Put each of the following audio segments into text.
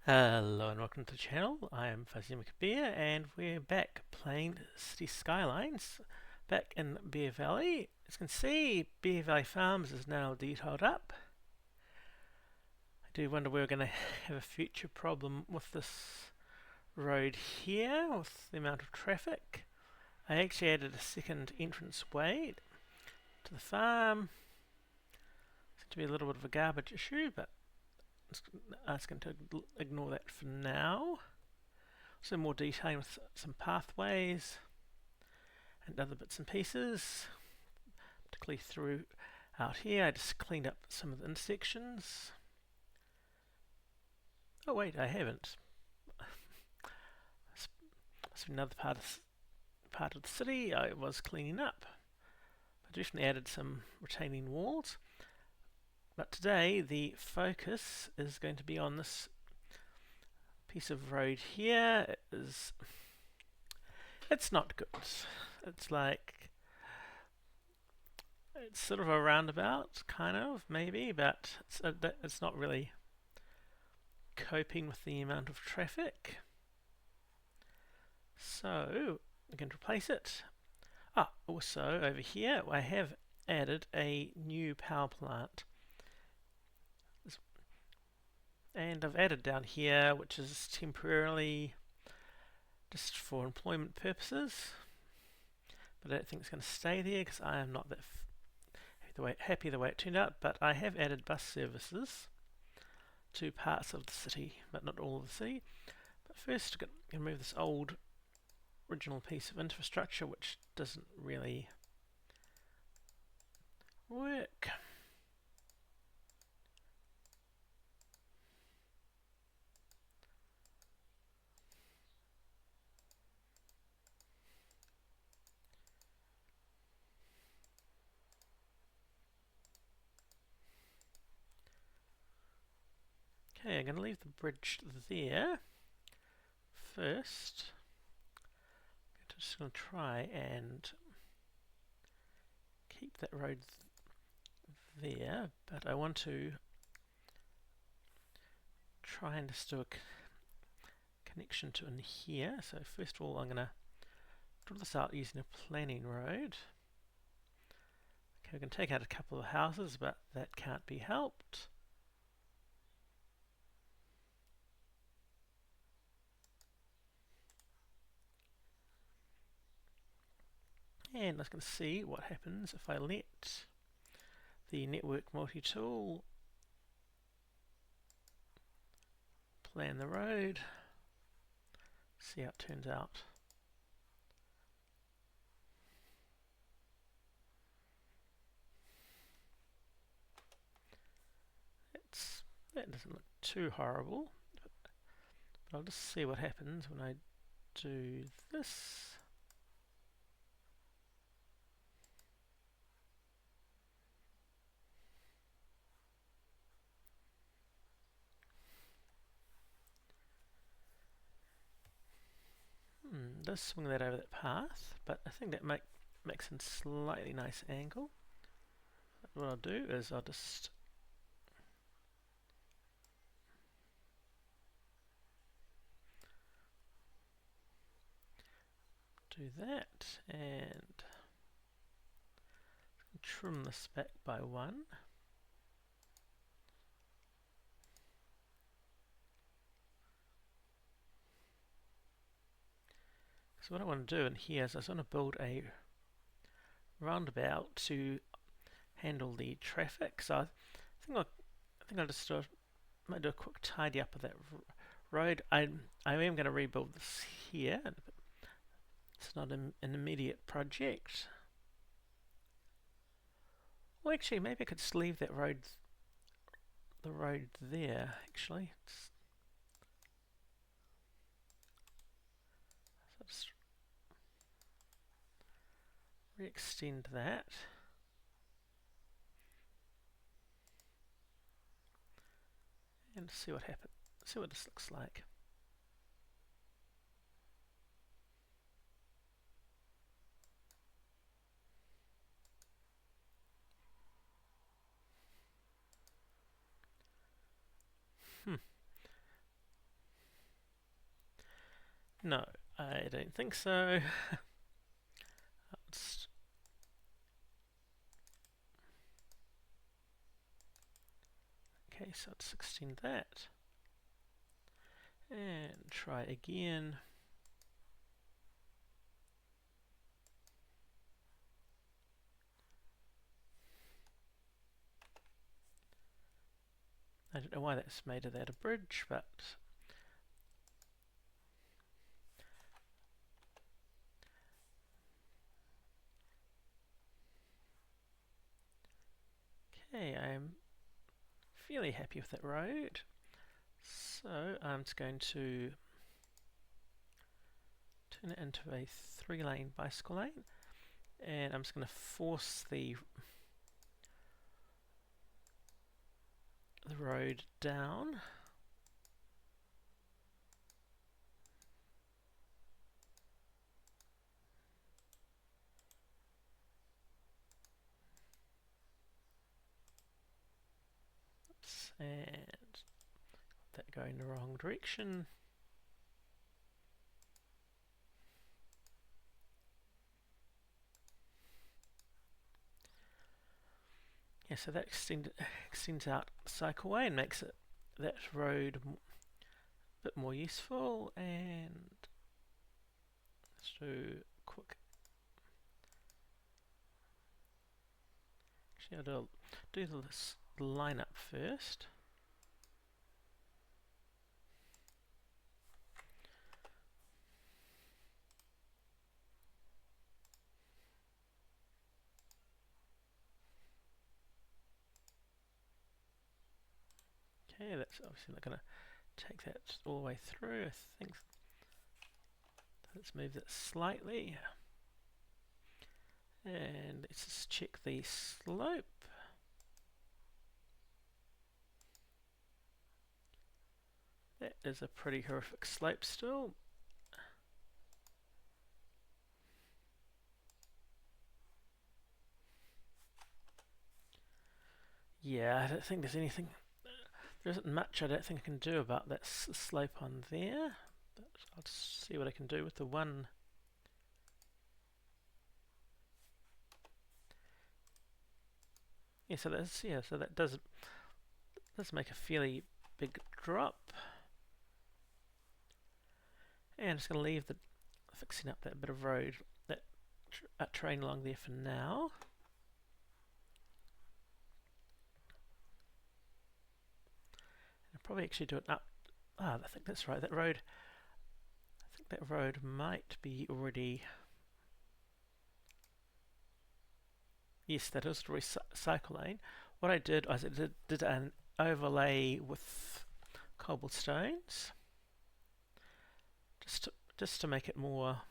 Hello and welcome to the channel. I am Fuzzy McBear and we're back playing City Skylines back in Bear Valley. As you can see, Bear Valley Farms is now detailed up. I do wonder where we're going to have a future problem with this road here with the amount of traffic. I actually added a second entrance way to the farm. Seems to be a little bit of a garbage issue, but asking to ignore that for now. So more detailing with some pathways and other bits and pieces, particularly through out here. I just cleaned up some of the intersections. Oh wait, I haven't. That's another part of the city I was cleaning up. I definitely added some retaining walls. But today the focus is going to be on this piece of road here. It's not good. It's like it's sort of a roundabout, kind of maybe, but it's not really coping with the amount of traffic. So we can replace it. Also over here I have added a new power plant. And I've added down here, which is temporarily just for employment purposes. But I don't think it's going to stay there because I am not that happy the way it turned out. But I have added bus services to parts of the city, but not all of the city. But first, I'm going to remove this old original piece of infrastructure which doesn't really work. Okay, I'm going to leave the bridge there first. I'm just going to try and keep that road there, but I want to try and just do a connection to in here. So first of all, I'm going to draw this out using a planning road. Okay, we can take out a couple of houses, but that can't be helped. And let's going to see what happens if I let the network multi-tool plan the road. See how it turns out. That doesn't look too horrible, but I'll just see what happens when I do this. Does swing that over that path, but I think that makes a slightly nice angle. What I'll do is I'll just do that and trim this back by 1. So what I want to do in here is I just want to build a roundabout to handle the traffic. So I think I'll just might do a quick tidy up of that road. I am going to rebuild this here. It's not an immediate project. Well, actually, maybe I could just leave that the road there. Actually, so just re-extend that. And see what happens. See what this looks like. No, I don't think so. Okay, so let's extend that. And try again. I don't know why that's made of that a bridge, but okay, I'm fairly happy with that road. So I'm just going to turn it into a 3-lane bicycle lane, and I'm just going to force the road down. And that going the wrong direction. Yeah, so that extends out the cycleway and makes it that road a bit more useful. And let's do quick. Actually, I'll do this lineup first. Okay, that's obviously not going to take that all the way through. I think let's move that slightly. And let's just check the slope. That is a pretty horrific slope still. Yeah, I don't think there's anything. There isn't much I don't think I can do about that slope on there. But I'll just see what I can do with the one. Yeah, so that does make a fairly big drop. And I'm just going to leave the fixing up that bit of road, that train along there for now. I'll probably actually do it up. I think that's right. That road. I think that road might be already. Yes, that is the cycle lane. What I did was I did an overlay with cobblestones, just to make it more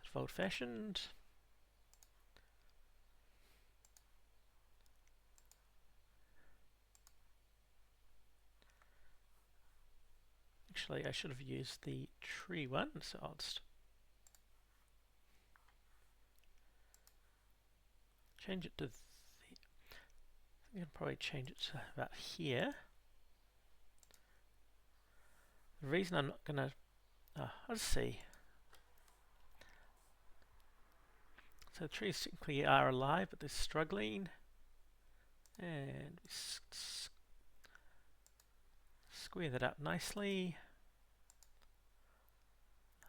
sort of old-fashioned. Actually, I should have used the tree one, so I'll just change it to I can probably change it to about here. The reason I'm not going to... I'll see. So the trees technically are alive, but they're struggling. And we square that up nicely.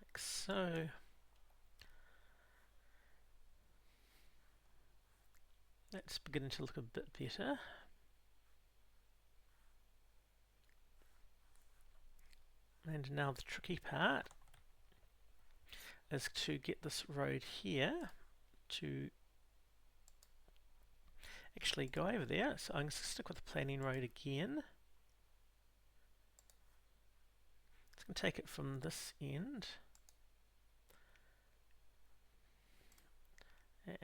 Like so. That's beginning to look a bit better. And now the tricky part is to get this road here to actually go over there. So I'm going to stick with the planning road again. It's going to take it from this end and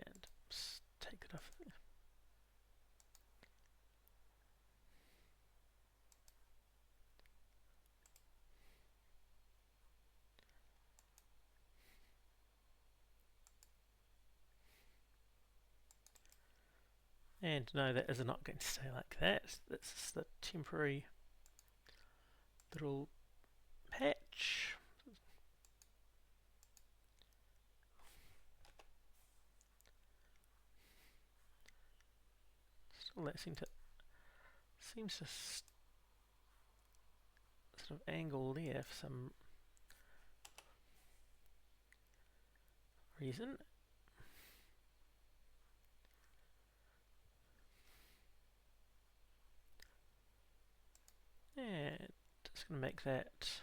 take it off there. And no, that is not going to stay like that. That's just the temporary little patch. Well, that seems to sort of angle there for some reason. And just gonna make that.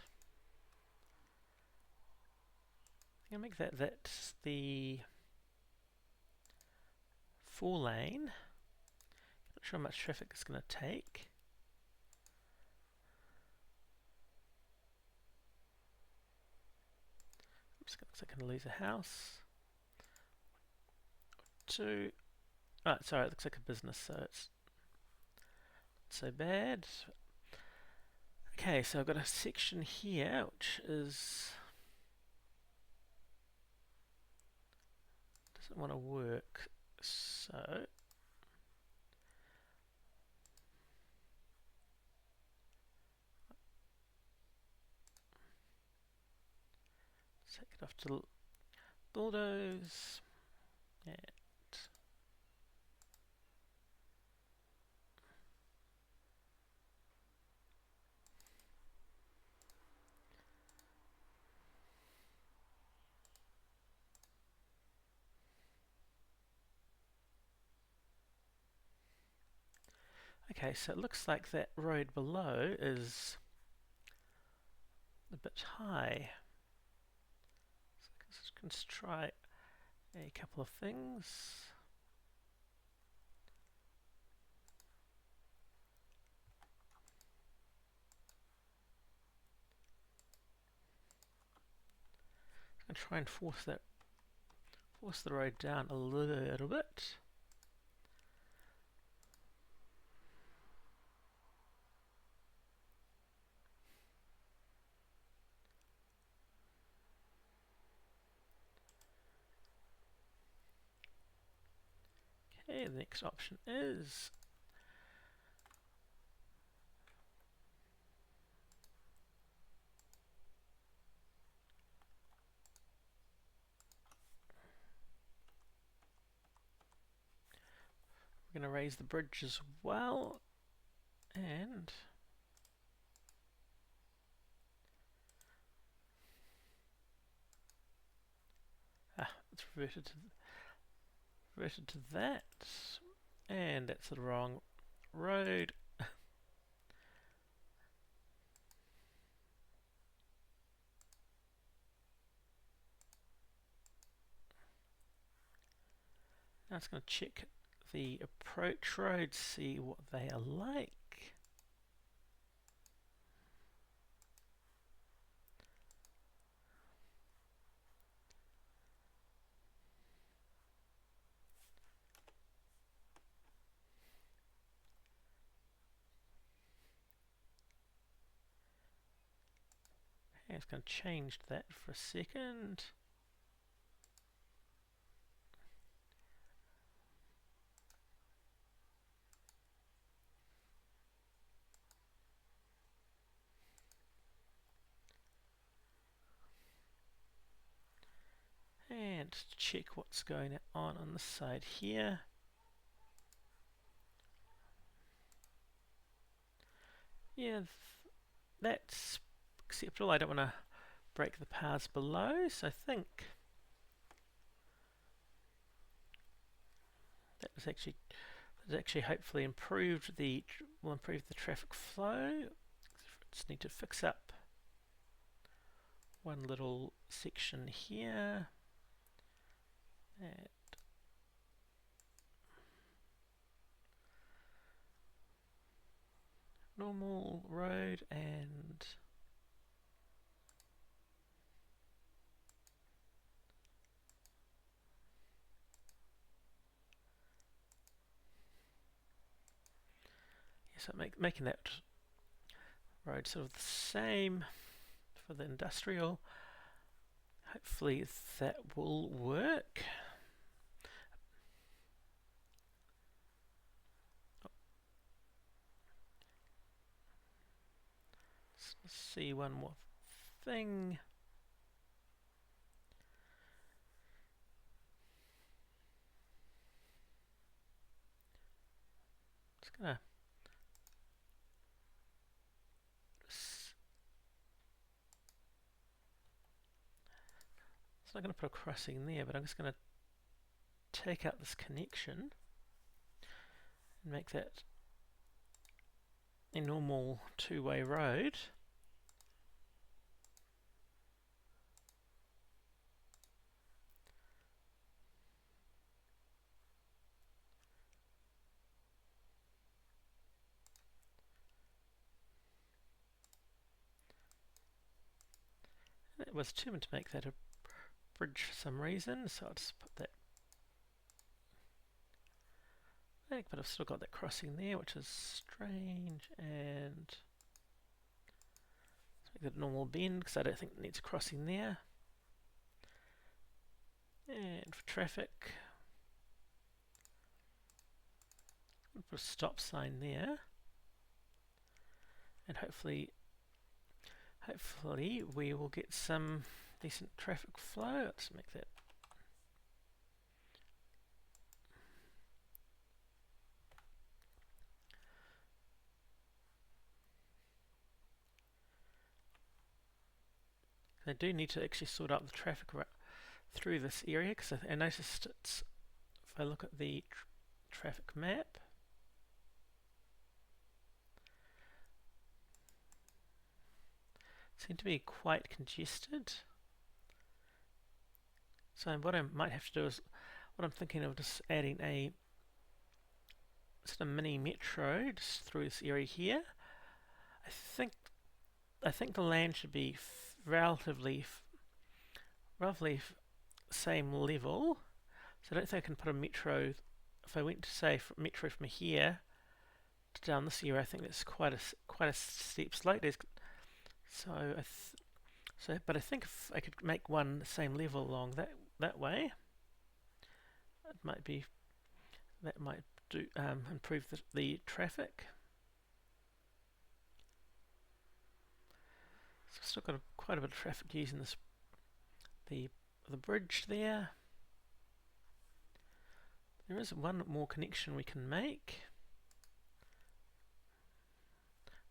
I'm gonna make that's the 4-lane. Not sure how much traffic it's gonna take. Looks like I'm gonna lose a house. 2. Oh, sorry, it looks like a business, so it's not so bad. Okay, so I've got a section here which is doesn't want to work, so take it off to bulldoze. And okay, so it looks like that road below is a bit high. So let's try a couple of things. I'm gonna try and force the road down a little bit. Okay, the next option is we're going to raise the bridge as well, and it's reverted to that, and that's the wrong road. Now it's going to check the approach roads, see what they are like. Okay, it's going to change that for a second. And check what's going on the side here. Yeah, that's acceptable. I don't want to break the paths below, so I think that was actually hopefully will improve the traffic flow. Just need to fix up one little section here. And normal road, and so making that road sort of the same for the industrial. Hopefully that will work. Let's see one more thing. gonna it's not going to put a crossing there, but I'm just going to take out this connection and make that a normal two-way road. It was determined to make that a bridge for some reason, so I'll just put that back, but I've still got that crossing there, which is strange, and let's make that a normal bend, because I don't think it needs a crossing there. And for traffic, I'll put a stop sign there, and hopefully we will get some decent traffic flow. Let's make that I do need to actually sort out the traffic through this area, because I noticed it's, if I look at the traffic map, seem to be quite congested. So what I might have to do is, what I'm thinking of, just adding a sort of mini metro just through this area here. I think the land should be relatively same level. So I don't think I can put a metro. If I went to say metro from here to down this area, I think that's quite a steep slope. But I think if I could make one the same level along that way, that might do improve the traffic. So I've still got quite a bit of traffic using the bridge there. There is one more connection we can make.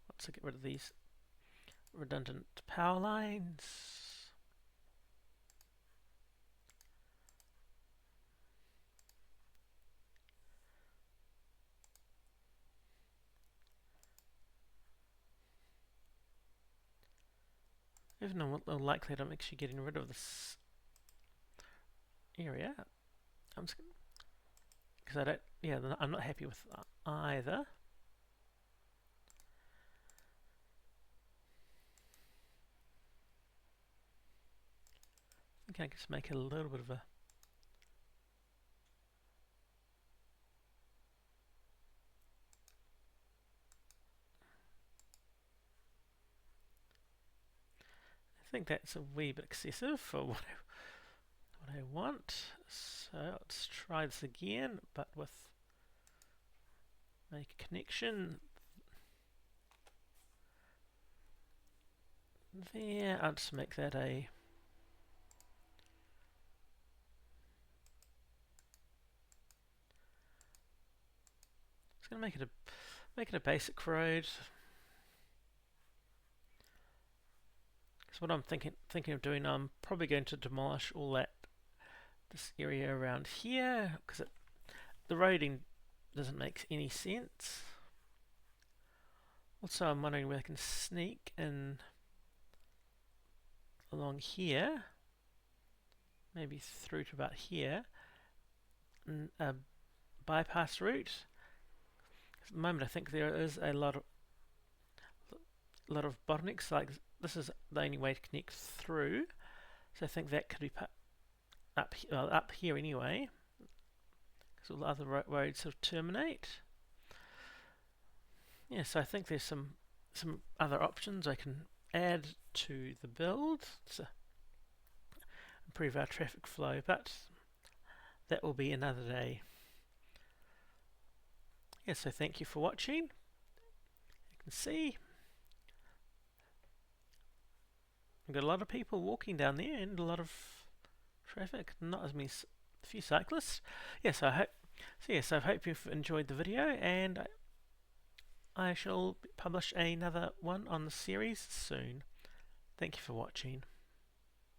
Once I get rid of these redundant power lines. Even though I'm likely I'm actually getting rid of this area, I'm just because I'm not happy with either. I think I can just make it a little bit of a I think that's a wee bit excessive for what I want. So let's try this again, but with make a connection there. I'll just make that a it's going to make it a basic road. Because what I'm thinking of doing, I'm probably going to demolish all this area around here, because the roading doesn't make any sense. Also, I'm wondering whether I can sneak in along here, maybe through to about here, and a bypass route. At the moment, I think there is a lot of bottlenecks. Like this is the only way to connect through, so I think that could be put up here anyway, because all the other roads sort of terminate. Yeah, so I think there's some other options I can add to the build to improve our traffic flow, but that will be another day. Yeah, so thank you for watching. You can see we've got a lot of people walking down there and a lot of traffic, not as many, a few cyclists. Yes, I hope you've enjoyed the video, and I shall publish another one on the series soon. Thank you for watching.